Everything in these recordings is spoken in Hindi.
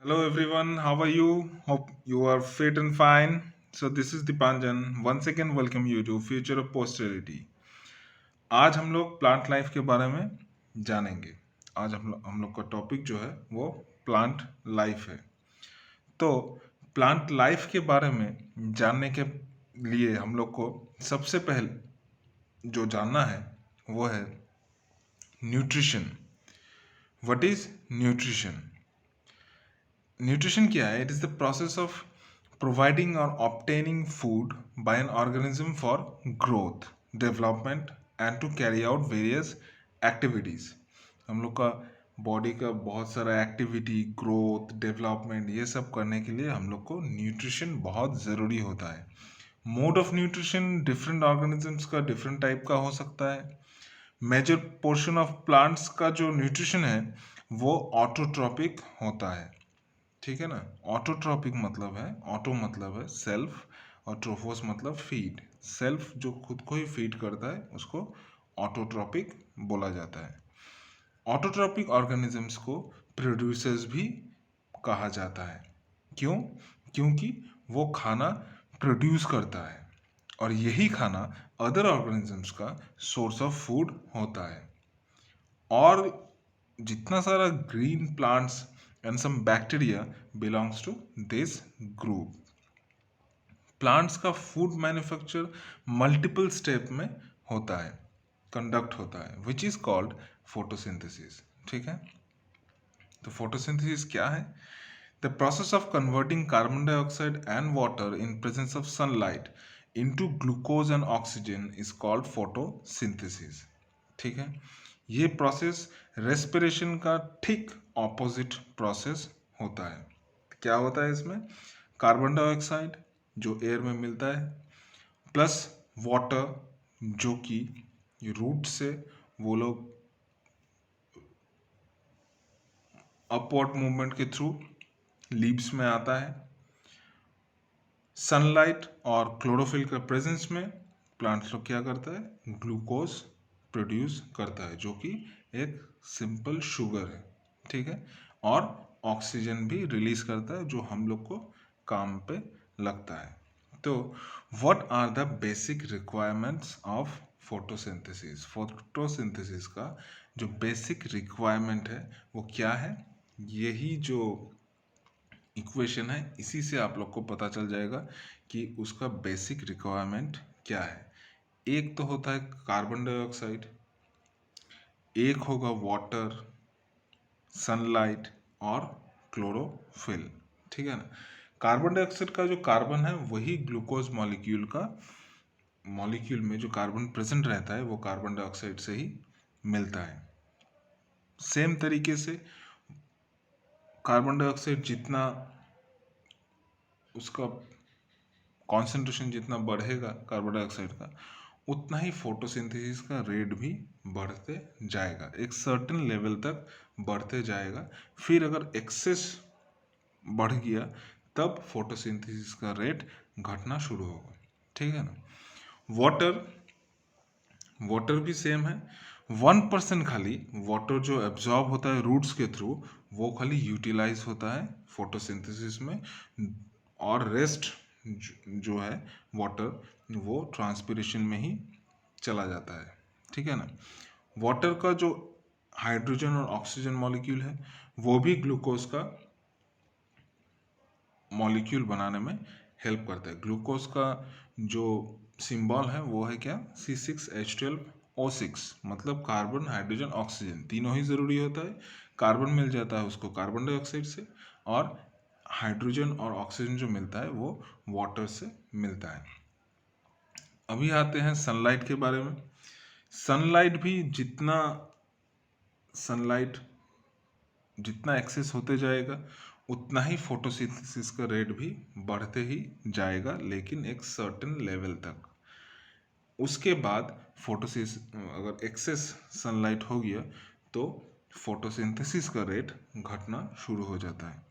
Hello everyone, how are you? Hope you are fit and fine. So this is Dipanjan. Once again welcome you to Future of Posterity. आज हम लोग प्लांट लाइफ के बारे में जानेंगे। आज हम लोग का टॉपिक जो है वो प्लांट लाइफ है। तो प्लांट लाइफ के बारे में जानने के लिए हम लोग को सबसे पहले जो जानना है वो है nutrition. What is nutrition? Nutrition क्या है? It is the process of providing और obtaining food by an organism for growth, development and to carry out various activities. हम लोग का बॉडी का बहुत सारा एक्टिविटी, ग्रोथ, डेवलपमेंट, ये सब करने के लिए हम लोग को न्यूट्रिशन बहुत ज़रूरी होता है। Mode of nutrition different organisms का डिफरेंट टाइप का हो सकता है। मेजर पोर्शन ऑफ प्लांट्स का जो न्यूट्रिशन है वो ऑटोट्रॉपिक होता है। ठीक है ना। ऑटोट्रॉपिक मतलब है, ऑटो मतलब है सेल्फ और ट्रोफोस मतलब फीड। सेल्फ जो खुद को ही फीड करता है उसको ऑटोट्रॉपिक बोला जाता है। ऑटोट्रॉपिक ऑर्गेनिजम्स को प्रोड्यूसर्स भी कहा जाता है। क्यों? क्योंकि वो खाना प्रोड्यूस करता है और यही खाना अदर ऑर्गेनिजम्स का सोर्स ऑफ फूड होता है। और जितना सारा green plants and some bacteria belongs to this group. Plants का फूड मैन्युफैक्चर मल्टीपल स्टेप में होता है, कंडक्ट होता है, विच इज कॉल्ड फोटोसिंथेसिस। ठीक है। तो फोटोसिंथेसिस क्या है? The process of converting carbon dioxide and water in presence of sunlight into glucose and oxygen is called photosynthesis. ठीक है। ये प्रोसेस रेस्पिरेशन का ठीक ऑपोजिट प्रोसेस होता है। क्या होता है इसमें? कार्बन डाइऑक्साइड जो एयर में मिलता है प्लस वाटर जो कि रूट से वो लोग अपवर्ड मूवमेंट के थ्रू लीव्स में आता है। सनलाइट और क्लोरोफिल के प्रेजेंस में प्लांट्स लोग क्या करता है? ग्लूकोज प्रोड्यूस करता है जो कि एक सिंपल शुगर है। ठीक है। और ऑक्सीजन भी रिलीज करता है जो हम लोग को काम पे लगता है। तो what are the basic requirements of photosynthesis? Photosynthesis का जो बेसिक रिक्वायरमेंट है वो क्या है? यही जो इक्वेशन है इसी से आप लोग को पता चल जाएगा कि उसका बेसिक रिक्वायरमेंट क्या है। एक तो होता है कार्बन डाइऑक्साइड, एक होगा वाटर, सनलाइट और क्लोरोफिल। ठीक है ना। कार्बन डाइऑक्साइड का जो कार्बन है वही ग्लूकोज मॉलिक्यूल का मॉलिक्यूल में जो कार्बन प्रेजेंट रहता है वो कार्बन डाइऑक्साइड से ही मिलता है। सेम तरीके से कार्बन डाइऑक्साइड जितना उसका कॉन्सेंट्रेशन जितना बढ़ेगा कार्बन डाइऑक्साइड का उतना ही फोटोसिंथेसिस का रेट भी बढ़ते जाएगा, एक सर्टेन लेवल तक बढ़ते जाएगा। फिर अगर एक्सेस बढ़ गया तब फोटोसिंथेसिस का रेट घटना शुरू होगा। ठीक है ना। वाटर वाटर भी सेम है। 1% खाली वाटर जो एब्जॉर्ब होता है रूट्स के थ्रू वो खाली यूटिलाइज होता है फोटोसिंथेसिस में, और रेस्ट जो है वाटर वो ट्रांसपिरेशन में ही चला जाता है। ठीक है ना। वाटर का जो हाइड्रोजन और ऑक्सीजन मॉलिक्यूल है वो भी ग्लूकोज का मॉलिक्यूल बनाने में हेल्प करता है। ग्लूकोज का जो सिंबल है वो है क्या? C6H12O6, मतलब कार्बन, हाइड्रोजन, ऑक्सीजन तीनों ही ज़रूरी होता है। कार्बन मिल जाता है उसको कार्बन डाइऑक्साइड से, और हाइड्रोजन और ऑक्सीजन जो मिलता है वो वाटर से मिलता है। अभी आते हैं सनलाइट के बारे में। सनलाइट भी सनलाइट जितना एक्सेस होते जाएगा उतना ही फोटोसिंथेसिस का रेट भी बढ़ते ही जाएगा, लेकिन एक सर्टेन लेवल तक। उसके बाद फोटोसिस अगर एक्सेस सनलाइट हो गया तो फोटोसिंथेसिस का रेट घटना शुरू हो जाता है।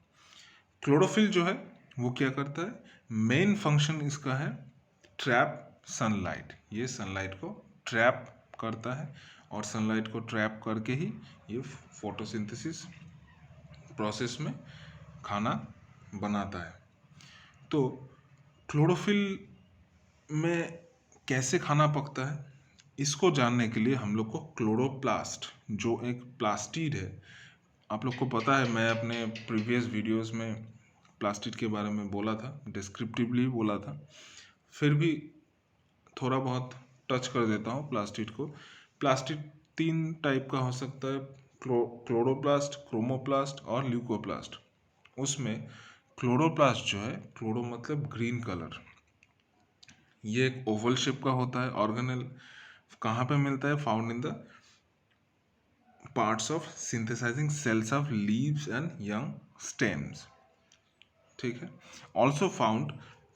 क्लोरोफिल जो है वो क्या करता है? मेन फंक्शन इसका है ट्रैप सनलाइट। ये सनलाइट को ट्रैप करता है और सनलाइट को ट्रैप करके ही ये फोटोसिंथेसिस प्रोसेस में खाना बनाता है। तो क्लोरोफिल में कैसे खाना पकता है, इसको जानने के लिए हम लोग को क्लोरोप्लास्ट, जो एक प्लास्टिड है, आप लोग को पता है, मैं अपने प्रीवियस वीडियोस में प्लास्टिड के बारे में बोला था, डिस्क्रिप्टिवली बोला था, फिर भी थोड़ा बहुत टच कर देता हूँ प्लास्टिड को। प्लास्टिड 3 टाइप का हो सकता है, क्लोरोप्लास्ट, क्रोमोप्लास्ट और ल्यूकोप्लास्ट। उसमें क्लोरोप्लास्ट जो है, क्लोरो मतलब ग्रीन कलर, ये एक ओवल शेप का होता है ऑर्गेनेल। कहाँ पे मिलता है? Found in the parts of synthesising cells of leaves and young stems. ठीक है। ऑल्सो फाउंड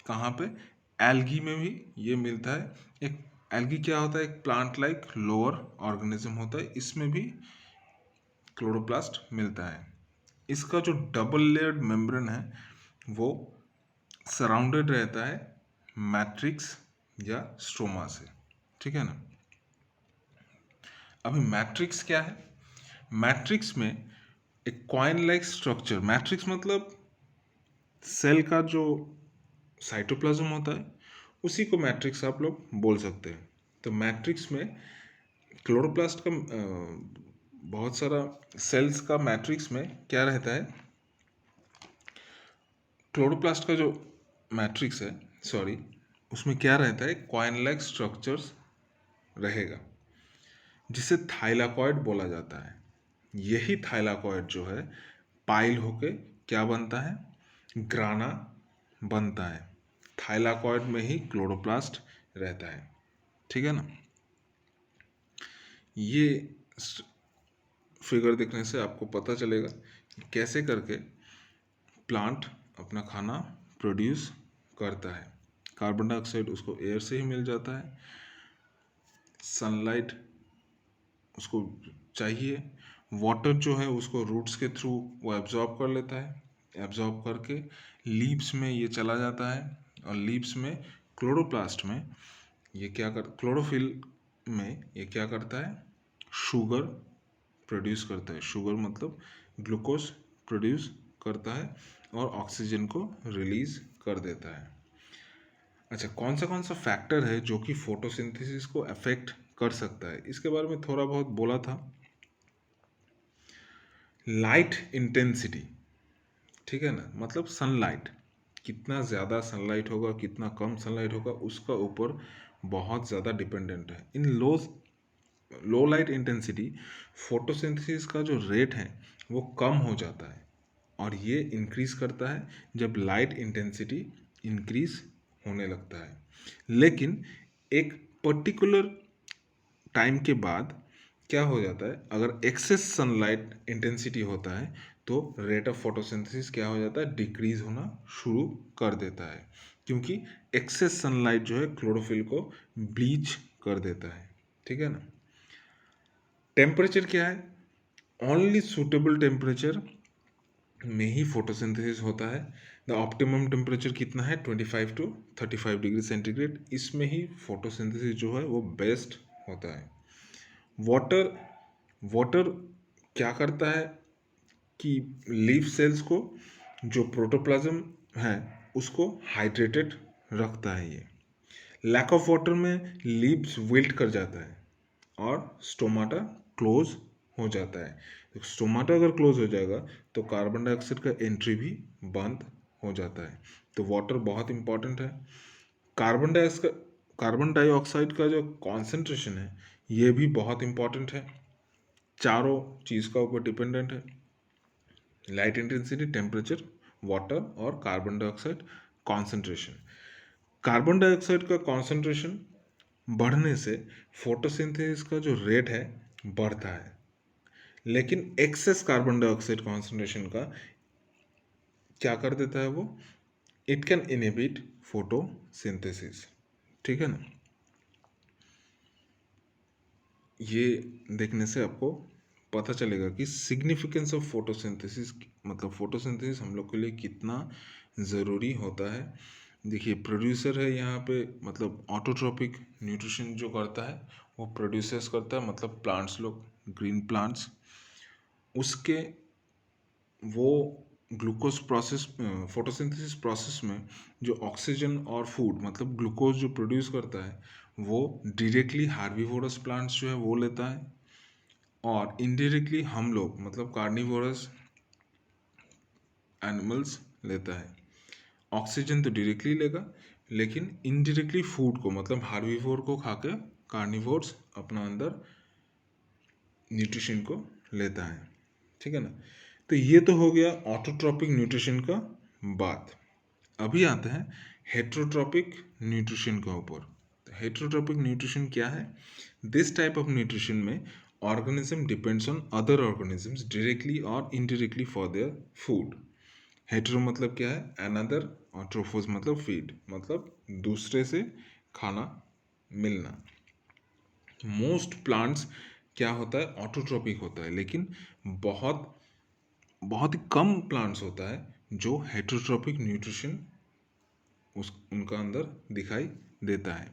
कहाँ पे? एल्गी में भी ये मिलता है। एक एल्गी क्या होता है? एक प्लांट लाइक लोअर ऑर्गेनिज्म होता है, इसमें भी क्लोरोप्लास्ट मिलता है। इसका जो डबल लेयर्ड मेम्ब्रेन है वो सराउंडेड रहता है मैट्रिक्स या स्ट्रोमा से। ठीक है ना। अभी मैट्रिक्स क्या है? मैट्रिक्स में एक कॉइन लाइक स्ट्रक्चर, मैट्रिक्स मतलब सेल का जो साइटोप्लाज्म होता है उसी को मैट्रिक्स आप लोग बोल सकते हैं। तो मैट्रिक्स में क्लोरोप्लास्ट का बहुत सारा सेल्स का मैट्रिक्स में क्या रहता है? क्लोरोप्लास्ट का जो मैट्रिक्स है, सॉरी, उसमें क्या रहता है? कॉइन लाइक स्ट्रक्चर्स रहेगा, जिसे थाइलाकॉइड बोला जाता है। यही थाइलाकॉइड जो है पाइल होके क्या बनता है? ग्राना बनता है। थाइलाकॉइड में ही क्लोरोप्लास्ट रहता है। ठीक है ना। ये फिगर देखने से आपको पता चलेगा कि कैसे करके प्लांट अपना खाना प्रोड्यूस करता है। कार्बन डाइऑक्साइड उसको एयर से ही मिल जाता है, सनलाइट उसको चाहिए, वाटर जो है उसको रूट्स के थ्रू वो एब्जॉर्ब कर लेता है, एब्जॉर्ब करके लीव्स में ये चला जाता है, और लीव्स में क्लोरोप्लास्ट में ये क्या कर क्लोरोफिल में ये क्या करता है? शुगर प्रोड्यूस करता है। शुगर मतलब ग्लूकोज प्रोड्यूस करता है और ऑक्सीजन को रिलीज कर देता है। अच्छा, कौन सा फैक्टर है जो कि फोटोसिंथेसिस को अफेक्ट कर सकता है, इसके बारे में थोड़ा बहुत बोला था। लाइट इंटेंसिटी, ठीक है ना, मतलब सनलाइट, कितना ज़्यादा सनलाइट होगा कितना कम सनलाइट होगा उसका ऊपर बहुत ज़्यादा डिपेंडेंट है। इन लो लाइट इंटेंसिटी फोटोसिंथेसिस का जो रेट है वो कम हो जाता है, और ये इंक्रीज करता है जब लाइट इंटेंसिटी इंक्रीज होने लगता है। लेकिन एक पर्टिकुलर टाइम के बाद क्या हो जाता है? अगर एक्सेस सनलाइट इंटेंसिटी होता है तो रेट ऑफ फोटोसिंथेसिस क्या हो जाता है? डिक्रीज होना शुरू कर देता है, क्योंकि एक्सेस सनलाइट जो है क्लोरोफिल को ब्लीच कर देता है। ठीक है ना। टेम्परेचर क्या है? ओनली सूटेबल टेम्परेचर में ही फोटोसिंथेसिस होता है। द ऑप्टिमम टेम्परेचर कितना है? 25 to 35 डिग्री सेंटीग्रेड। इसमें ही फोटोसिंथेसिस जो है वो बेस्ट होता है। वाटर वाटर क्या करता है कि लीफ सेल्स को, जो प्रोटोप्लाज्म है, उसको हाइड्रेटेड रखता है। ये लैक ऑफ वाटर में लीव्स विल्ट कर जाता है और स्टोमाटा क्लोज हो जाता है। तो स्टोमाटा अगर क्लोज हो जाएगा तो कार्बन डाइऑक्साइड का एंट्री भी बंद हो जाता है। तो वाटर बहुत इंपॉर्टेंट है। कार्बन डाइऑक्साइड का जो कॉन्सेंट्रेशन है ये भी बहुत इंपॉर्टेंट है। चारों चीज़ का ऊपर डिपेंडेंट है, लाइट इंटेंसिटी, टेम्परेचर, वाटर और carbon dioxide concentration. Carbon dioxide का कॉन्सेंट्रेशन बढ़ने से फोटोसिंथेसिस का जो रेट है बढ़ता है, लेकिन एक्सेस कार्बन डाइऑक्साइड कॉन्सेंट्रेशन का क्या कर देता है? वो इट कैन इनहिबिट फोटोसिंथेसिस। ठीक है ना। ये देखने से आपको पता चलेगा कि सिग्निफिकेंस ऑफ फोटोसिंथेसिस, मतलब फोटोसिंथेसिस हम लोग के लिए कितना ज़रूरी होता है। देखिए, प्रोड्यूसर है यहाँ पे, मतलब ऑटोट्रोपिक न्यूट्रिशन जो करता है वो प्रोड्यूसर्स करता है, मतलब प्लांट्स लोग, ग्रीन प्लांट्स, उसके वो ग्लूकोज प्रोसेस फोटोसिंथेसिस प्रोसेस में जो ऑक्सीजन और फूड मतलब ग्लूकोज जो प्रोड्यूस करता है वो डायरेक्टली हार्बीवोरस प्लांट्स जो है वो लेता है, और इनडायरेक्टली हम लोग मतलब कार्निवोरस एनिमल्स लेता है। ऑक्सीजन तो डायरेक्टली लेगा, लेकिन इनडायरेक्टली फूड को मतलब हार्बीवोर को खा के कार्निवोर्स अपना अंदर न्यूट्रिशन को लेता है। ठीक है ना। तो ये तो हो गया ऑटोट्रॉपिक न्यूट्रिशन का बात। अभी आते हैं हेट्रोट्रॉपिक न्यूट्रिशन के ऊपर। हेट्रोट्रॉपिक न्यूट्रिशन क्या है? दिस टाइप ऑफ न्यूट्रिशन में organism depends on other organisms directly और indirectly for their food. Hetero मतलब क्या है? अनदर, और ट्रोफोस मतलब फीड, मतलब दूसरे से खाना मिलना। मोस्ट प्लांट्स क्या होता है? ऑटोट्रॉपिक होता है, लेकिन बहुत बहुत ही कम प्लांट्स होता है जो हेट्रोट्रॉपिक न्यूट्रिशन उस उनका अंदर दिखाई देता है।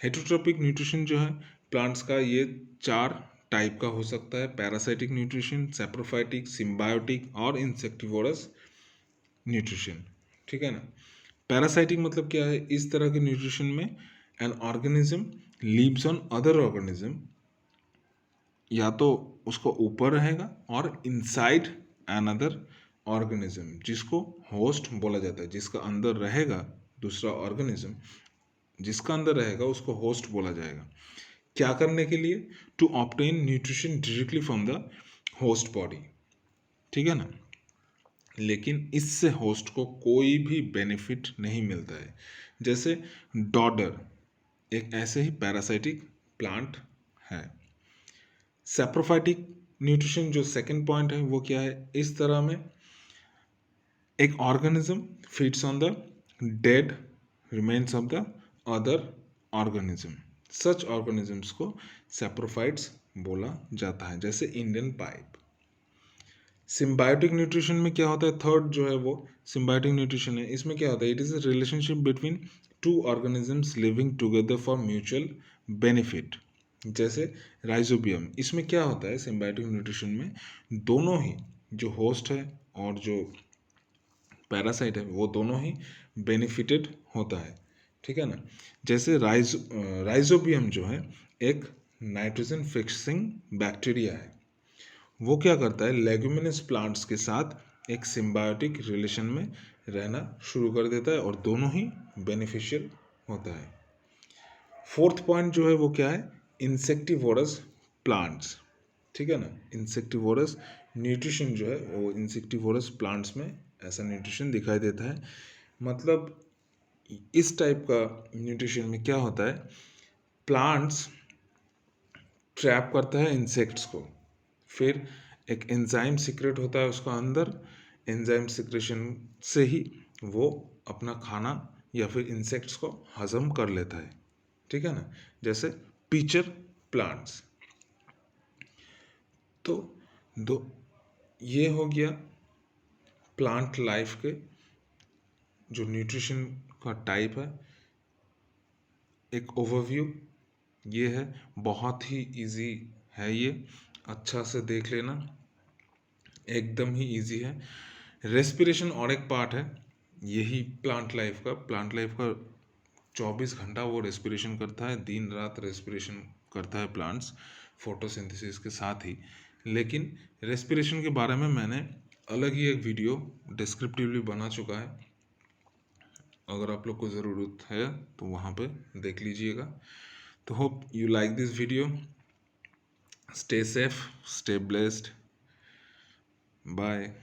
हेट्रोट्रॉपिक न्यूट्रिशन जो है प्लांट्स का, ये 4 टाइप का हो सकता है: पैरासाइटिक न्यूट्रिशन, सैप्रोफाइटिक, सिम्बायोटिक और इंसेक्टिवोरस न्यूट्रिशन। ठीक है ना। पैरासाइटिक मतलब क्या है? इस तरह के न्यूट्रिशन में an organism leaves on other organism, या तो उसको ऊपर रहेगा और इनसाइड अनदर ऑर्गेनिज्म, जिसको होस्ट बोला जाता है। जिसका अंदर रहेगा दूसरा ऑर्गेनिज्म, जिसका अंदर रहेगा उसको होस्ट बोला जाएगा। क्या करने के लिए? To obtain nutrition directly from the host body. ठीक है ना। लेकिन इससे होस्ट को कोई भी बेनिफिट नहीं मिलता है। जैसे डॉडर एक ऐसे ही पैरासाइटिक प्लांट है। सैप्रोफाइटिक न्यूट्रिशन जो सेकंड पॉइंट है वो क्या है? इस तरह में एक organism feeds on the dead remains of the other organism. Such organisms को सैप्रोफाइट्स बोला जाता है, जैसे इंडियन पाइप। सिम्बायोटिक न्यूट्रिशन में क्या होता है? थर्ड जो है वो सिम्बायोटिक न्यूट्रिशन है। इसमें क्या होता है? It is a relationship between two organisms living together for mutual benefit. जैसे राइजोबियम, इसमें क्या होता है सिम्बायोटिक न्यूट्रिशन में? दोनों ही जो होस्ट है और जो पैरासाइट है वो दोनों ही बेनिफिटेड होता है। ठीक है ना। जैसे राइजोबियम जो है एक नाइट्रोजन फिक्सिंग बैक्टीरिया है। वो क्या करता है? लेग्यूमिनस प्लांट्स के साथ एक सिम्बायोटिक रिलेशन में रहना शुरू कर देता है और दोनों ही बेनिफिशियल होता है। फोर्थ पॉइंट जो है वो क्या है? Insectivorous plants. ठीक है ना। इंसेक्टिवोरस न्यूट्रिशन जो है वो इंसेक्टिवोरस प्लांट्स में ऐसा न्यूट्रिशन दिखाई देता है। मतलब इस टाइप का न्यूट्रिशन में क्या होता है? प्लांट्स ट्रैप करता है इंसेक्ट्स को, फिर एक एंजाइम सीक्रेट होता है उसका अंदर। एंजाइम सीक्रेशन से ही वो अपना खाना या फिर इंसेक्ट्स को हजम कर लेता है। ठीक है ना। जैसे पीचर प्लांट्स। तो दो ये हो गया प्लांट लाइफ के जो न्यूट्रिशन का टाइप है, एक ओवरव्यू ये है। बहुत ही इजी है ये, अच्छा से देख लेना, एकदम ही इजी है। रेस्पिरेशन और एक पार्ट है, यही प्लांट लाइफ का 24 घंटा वो रेस्पिरेशन करता है, दिन रात रेस्पिरेशन करता है प्लांट्स फोटोसिंथेसिस के साथ ही। लेकिन रेस्पिरेशन के बारे में मैंने अलग ही एक वीडियो डिस्क्रिप्टिवली बना चुका है, अगर आप लोग को ज़रूरत है तो वहाँ पे देख लीजिएगा। तो hope you like this video. Stay safe, stay blessed, bye.